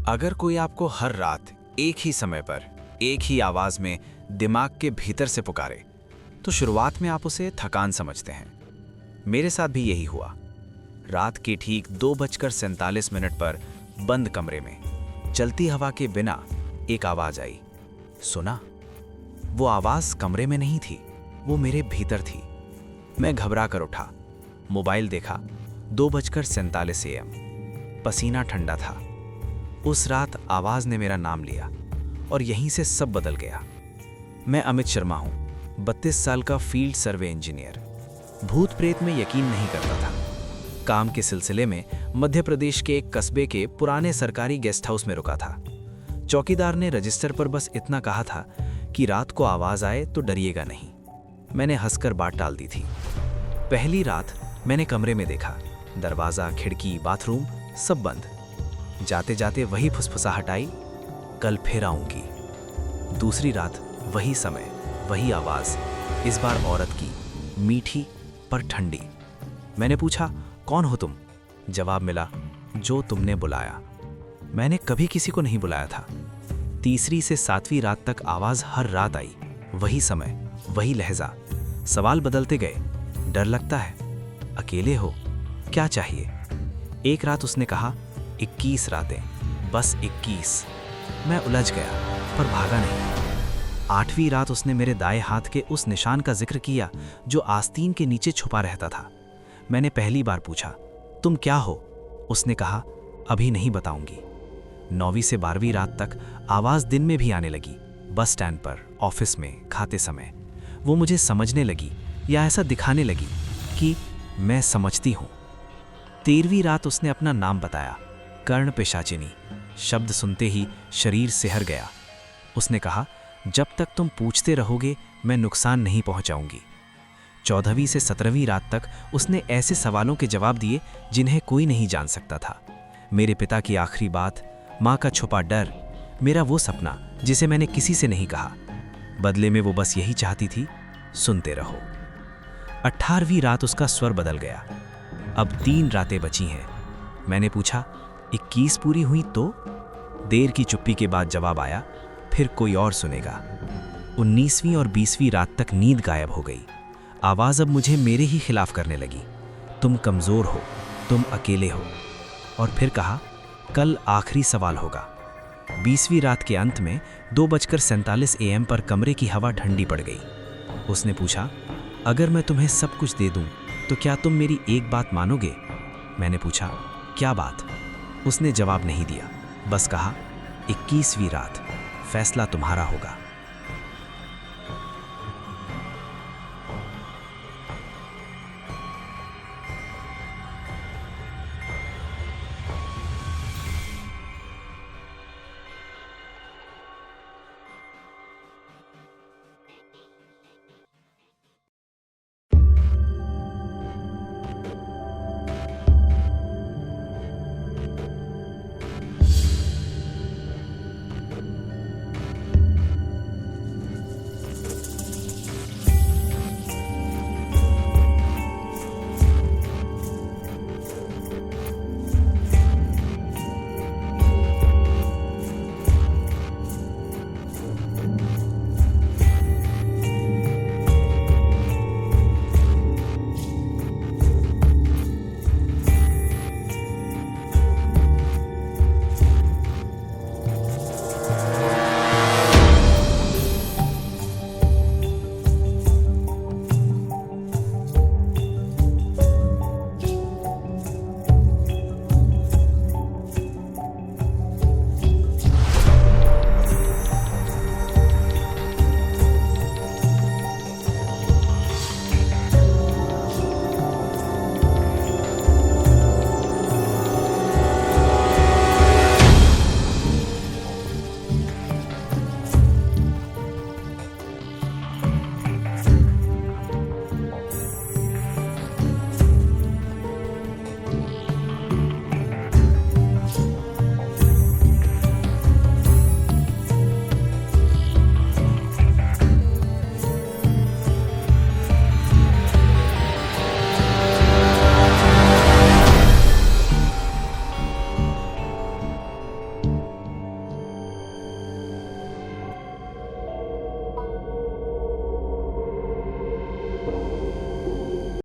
अगर कोई आपको हर रात एक ही समय पर एक ही आवाज में दिमाग के भीतर से पुकारे तो शुरुआत में आप उसे थकान समझते हैं। मेरे साथ भी यही हुआ। रात के ठीक 2:47 पर बंद कमरे में चलती हवा के बिना एक आवाज आई। सुना? वो आवाज कमरे में नहीं थी, वो मेरे भीतर थी। मैं घबरा कर उठा, मोबाइल देखा। 2:47 AM। पसीना ठंडा था। उस रात आवाज ने मेरा नाम लिया और यहीं से सब बदल गया। मैं अमित शर्मा हूं, 32 साल का फील्ड सर्वे इंजीनियर। भूत प्रेत में यकीन नहीं करता था। काम के सिलसिले में मध्य प्रदेश के एक कस्बे के पुराने सरकारी गेस्ट हाउस में रुका था। चौकीदार ने रजिस्टर पर बस इतना कहा था कि रात को आवाज आए तो डरिएगा नहीं। मैंने हंसकर बात टाल दी थी। पहली रात मैंने कमरे में देखा, दरवाजा, खिड़की, बाथरूम सब बंद। जाते जाते वही फुसफुसाहट आई, कल फिर आऊंगी। दूसरी रात वही समय, वही आवाज, इस बार औरत की, मीठी पर ठंडी। मैंने पूछा, कौन हो तुम? जवाब मिला, जो तुमने बुलाया। मैंने कभी किसी को नहीं बुलाया था। तीसरी से 7वीं रात तक आवाज हर रात आई, वही समय, वही लहजा। सवाल बदलते गए। डर लगता है? अकेले हो? क्या चाहिए? एक रात उसने कहा, 21 रातें, बस 21। मैं उलझ गया पर भागा नहीं। 8वीं रात उसने मेरे दाएं हाथ के उस निशान का जिक्र किया जो आस्तीन के नीचे छुपा रहता था। मैंने पहली बार पूछा, तुम क्या हो? उसने कहा, अभी नहीं बताऊंगी। 9वीं से 12वीं रात तक आवाज दिन में भी आने लगी, बस स्टैंड पर, ऑफिस में, खाते समय। वो मुझे समझने लगी या ऐसा दिखाने लगी कि मैं समझती हूं। 13वीं रात उसने अपना नाम बताया, कर्ण पिशाचिनी। शब्द सुनते ही शरीर सिहर गया। उसने कहा, जब तक तुम पूछते रहोगे मैं नुकसान नहीं पहुंचाऊंगी। 14वीं से 17वीं रात तक उसने ऐसे सवालों के जवाब दिए जिन्हें कोई नहीं जान सकता था। मेरे पिता की आखिरी बात, माँ का छुपा डर, मेरा वो सपना जिसे मैंने किसी से नहीं कहा। बदले में वो बस यही चाहती थी, सुनते रहो। 18वीं रात उसका स्वर बदल गया। अब 3 रातें बची हैं। मैंने पूछा, 21 पूरी हुई तो? देर की चुप्पी के बाद जवाब आया, फिर कोई और सुनेगा। 19वीं और 20वीं रात तक नींद गायब हो गई। आवाज अब मुझे मेरे ही खिलाफ करने लगी, तुम कमजोर हो, तुम अकेले हो। और फिर कहा, कल आखिरी सवाल होगा। 20वीं रात के अंत में 2:47 AM पर कमरे की हवा ठंडी पड़ गई। उसने पूछा, अगर मैं तुम्हें सब कुछ दे दूं तो क्या तुम मेरी एक बात मानोगे? मैंने पूछा, क्या बात? उसने जवाब नहीं दिया, बस कहा, 21वीं रात, फैसला तुम्हारा होगा।